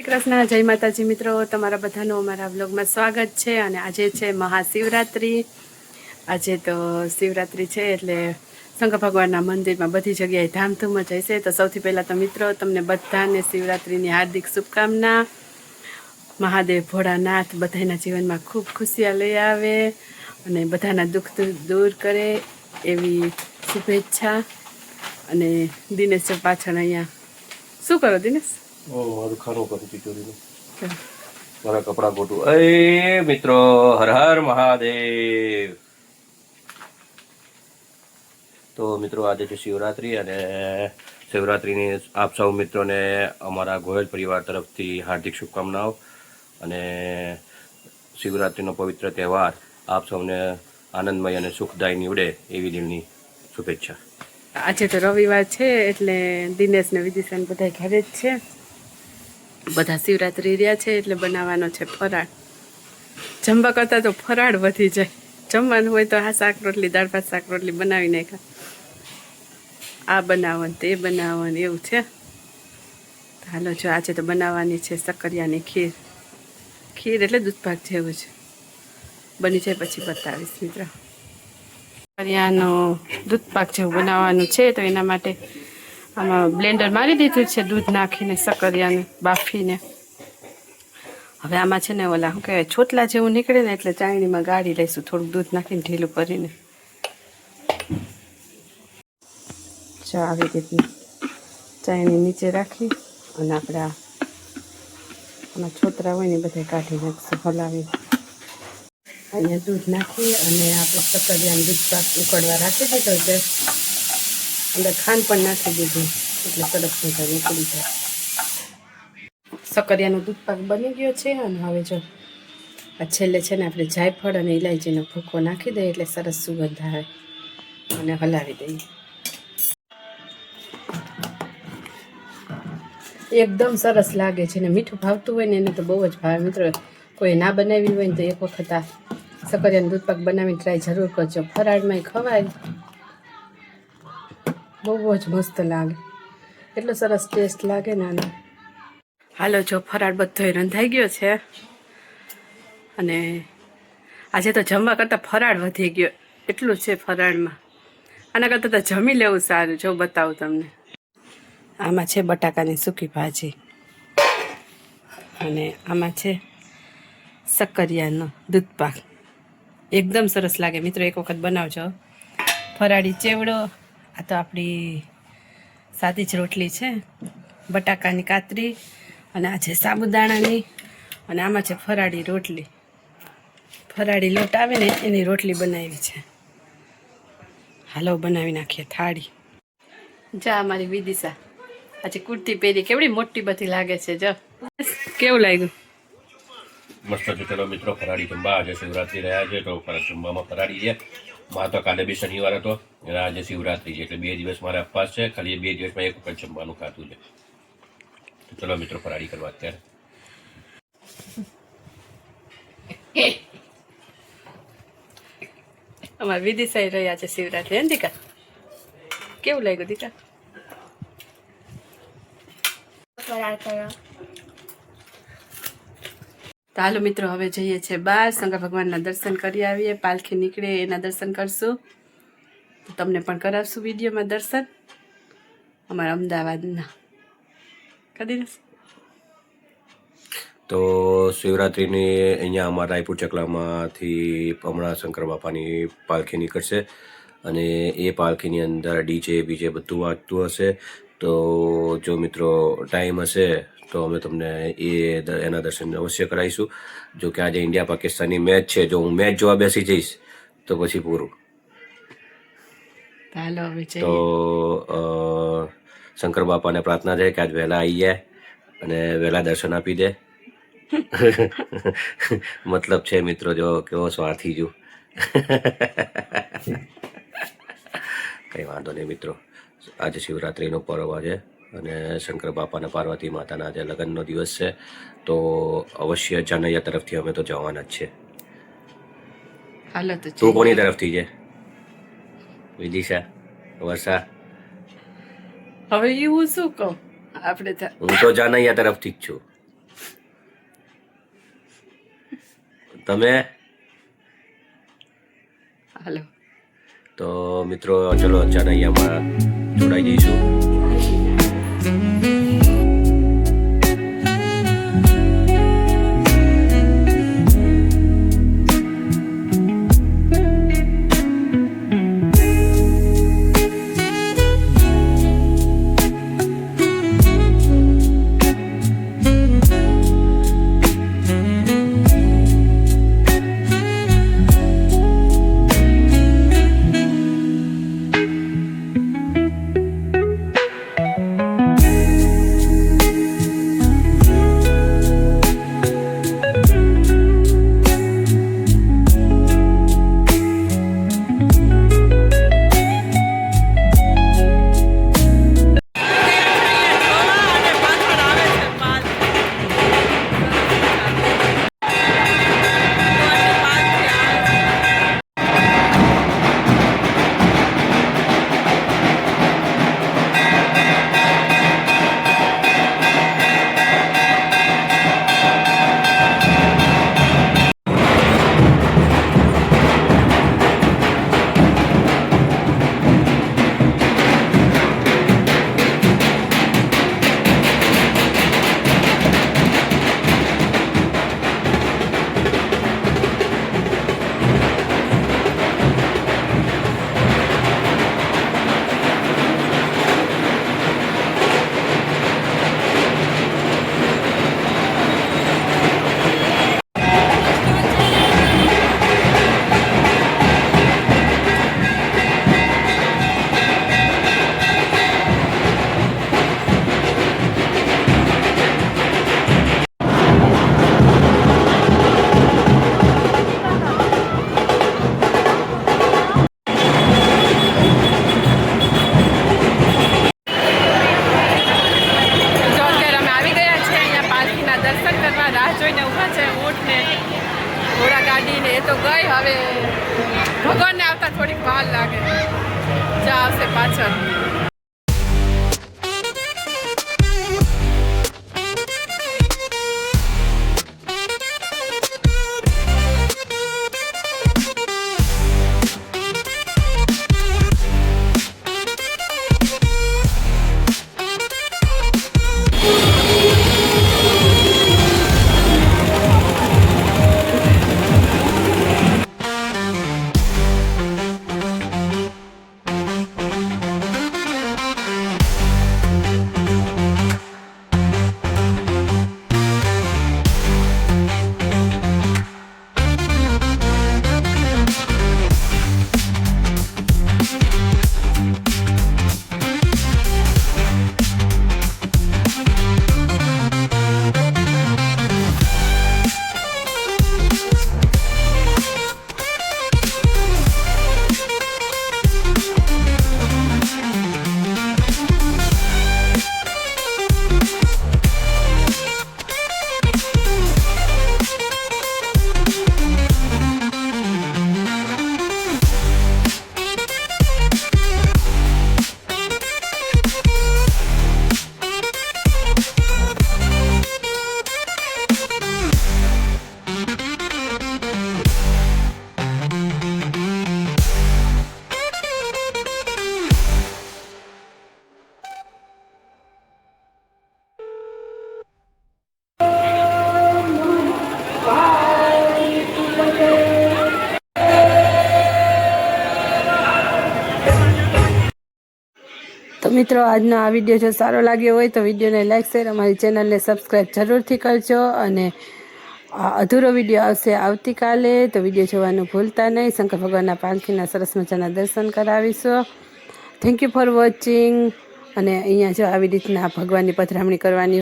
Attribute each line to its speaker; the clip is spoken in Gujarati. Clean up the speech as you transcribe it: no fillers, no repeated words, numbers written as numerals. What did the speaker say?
Speaker 1: શ્રી કૃષ્ણ, જય માતાજી મિત્રો, તમારા બધાનું અમારા બ્લોગમાં સ્વાગત છે. અને આજે છે મહાશિવરાત્રિ. આજે તો શિવરાત્રિ છે એટલે શંકર ભગવાનના મંદિરમાં બધી જગ્યાએ ધામધૂમ જ હશે. તો સૌથી પહેલાં તો મિત્રો તમને બધાને શિવરાત્રિની હાર્દિક શુભકામના. મહાદેવ ભોળાનાથ બધાના જીવનમાં ખૂબ ખુશિયા લઈ આવે અને બધાના દુઃખ દૂર કરે એવી શુભેચ્છા. અને દિનેશ પાછળ અહીંયા શું કરો દિનેશ?
Speaker 2: મારું ખાનું કરું તિજોરીનું મારા કપડા ગોઠવું. એ મિત્રો, હર હર મહાદેવ. તો મિત્રો, આજે છે શિવરાત્રિ અને શિવરાત્રિની આપ સૌ મિત્રોને અમારા ગોયલ પરિવાર તરફથી હાર્દિક શુભકામનાઓ. અને શિવરાત્રિનો પવિત્ર તહેવાર આપ સૌને આનંદમય અને સુખદાયી નીવડે એવી દિલની શુભેચ્છા.
Speaker 1: આજે તો રવિવાર છે એટલે દિનેશ ને વિદિશાન બધા ઘરે જ છે. બધા શિવરાત્રિ રહ્યા છે એટલે બનાવવાનો છે ફરાળ. જમવા કરતાં તો ફરાળ વધી જાય. જમવાનું હોય તો આ શાક રોટલી, દાળ ભાત શાક રોટલી બનાવી નાખ્યા. આ બનાવો ને તે બનાવો ને એવું છે. હાલો, જો આજે તો બનાવવાની છે શક્કરિયાની ખીર. ખીર એટલે દૂધપાક જેવું છે. બની જાય પછી બતાવીશ મિત્રો. શક્કરિયાનો દૂધપાક જેવું બનાવવાનું છે તો એના માટે આમાં બ્લેન્ડર મારી દીધું છે દૂધ નાખીને શક્કરિયાને બાફીને. હવે આમાં છે ને ઓલા શું કહેવાય છોટલા જેવું નીકળે ને એટલે ચાયણીમાં ગાળી લઈશું થોડુંક દૂધ નાખીને ઢીલું કરીને. જો આવી રીતની ચાયણી નીચે રાખી અને આપણે આમાં છોતરા હોય ને બધા કાઢી નાખશું હલાવી. અહીંયા દૂધ નાખી અને આપણે શક્કરિયાનું દૂધ પાક ઉકળવા રાખી દીધો છે. અંદર ખાંડ પણ નાખી દીધું એટલે સરસ મજા નીકળી જાય. શક્કરિયાનો દૂધપાક બની ગયો છે અને હવે જો આ છેલ્લે છે ને આપણે જાયફળ અને ઇલાયચીનો ભૂકો નાખી દઈએ એટલે સરસ સુગંધ આવે અને હલાવી દઈએ. એકદમ સરસ લાગે છે ને મીઠું ભાવતું હોય ને એને તો બહુ જ ભાવે મિત્રો. કોઈ ના બનાવી હોય ને તો એક વખત આ શક્કરિયાનો દૂધપાક બનાવીને ટ્રાય જરૂર કરજો. ફરાળમાંય ખવાય, બહુ જ મસ્ત લાગે, એટલો સરસ ટેસ્ટ લાગે ને આનો. હાલો, જો ફરાળ બધોય રંધાઈ ગયો છે અને આજે તો જમવા કરતાં ફરાળ વધી ગયો એટલું છે ફરાળમાં. આના કરતાં તો જમી લેવું સારું. જો બતાવું તમને. આમાં છે બટાકાની સૂકી ભાજી અને આમાં છે શક્કરિયાનો દૂધપાક. એકદમ સરસ લાગે મિત્રો, એક વખત બનાવજો. ફરાળી ચેવડો. આ તો આપણી સાદી જ રોટલી છે, બટાકાની કાતરી અને આ છે સાબુદાણાની અને આમાં છે ફરાળી રોટલી. ફરાળી લોટ આવે ને એની રોટલી બનાવી છે. હાલો, બનાવી નાખીએ થાળી. જા અમારી વિદિશા આજે કુર્તી પહેરી કેવડી મોટી બધી લાગે છે. જો કેવું લાગ્યું?
Speaker 2: મસ્ત છે. ચલો મિત્રો, ફરાળી જમવા. આજે શિવરાત્રિ રહ્યા છે તો જમવામાં ફરાળી છે. માં તો કાલે બી શનિવાર હતો અને આજે શિવરાત્રિ છે એટલે 2 દિવસ મારે ઉપવાસ છે. ખાલી 2 દિવસમાં એક વખત જમવાનું ખાતું છે. તો ચલો મિત્રો, ફરાળી કરવા અત્યારે.
Speaker 1: અમારા વિદિશાઈ રહ્યા છે શિવરાત્રી. હે દીકા, કેવું લાગ્યું દીકા? તો હાલો મિત્રો, હવે જઈએ છીએ બહાર. શંકર ભગવાનના દર્શન કરી આવીએ. પાલખી નીકળે એના દર્શન કરશું તો તમને પણ કરાવશું વિડીયોમાં દર્શન અમારા અમદાવાદના. કદી
Speaker 2: તો શિવરાત્રિની અહીંયા અમારા રાયપુર ચકલામાંથી હમણાં શંકર બાપાની પાલખી નીકળશે અને એ પાલખીની અંદર ડીજે બીજે બધું વાગતું હશે. તો જો મિત્રો ટાઈમ હશે તો અમે તમને એના દર્શન અવશ્ય કરાવીશું. જો કે આજે ઇન્ડિયા પાકિસ્તાનની મેચ છે, જો હું મેચ જોવા બેસી જઈશ તો પછી પૂરું. તો શંકર બાપાને પ્રાર્થના છે કે આજ વહેલા આવી જાય અને વહેલા દર્શન આપી દે. મતલબ છે મિત્રો, જો કેવો સ્વાર્થી છું. કંઈ વાંધો નહીં મિત્રો, આજે શિવરાત્રિનો પર્વ છે અને શંકર બાપા અને પાર્વતી માતાના આજે લગ્નનો દિવસ છે. તો અવશ્ય જાનૈયા તરફથી અમે તો જવાના જ છે.
Speaker 1: હાલો તો
Speaker 2: તું કોની તરફથી છે? વિદિશા, વર્ષા?
Speaker 1: હવે એવું શું કહું આપણે?
Speaker 2: હું તો જાનૈયા તરફથી જ છું. તમે?
Speaker 1: હાલો.
Speaker 2: તો મિત્રો ચલો અચાનક અહીંયામાં જોડાઈ જઈશું.
Speaker 1: જોઈને ઊભા છે ઊંટ ને ઘોડા ગાડી ને એ તો ગઈ હવે ભગવાનને આવતા થોડીક વાર લાગે ચા આવશે પાછળ. તો મિત્રો આજનો આ વિડીયો જો સારો લાગ્યો હોય તો વિડીયોને લાઈક શેર અમારી ચેનલને સબસ્ક્રાઈબ જરૂરથી કરજો અને અધૂરો વિડીયો આવશે આવતીકાલે તો વિડીયો જોવાનું ભૂલતા નહીં. શંકર ભગવાનના પાલખીના સરસ મજાના દર્શન કરાવીશું. Thank you for watching. અને અહીંયા જો આવી રીતના ભગવાનની પધરામણી કરવાની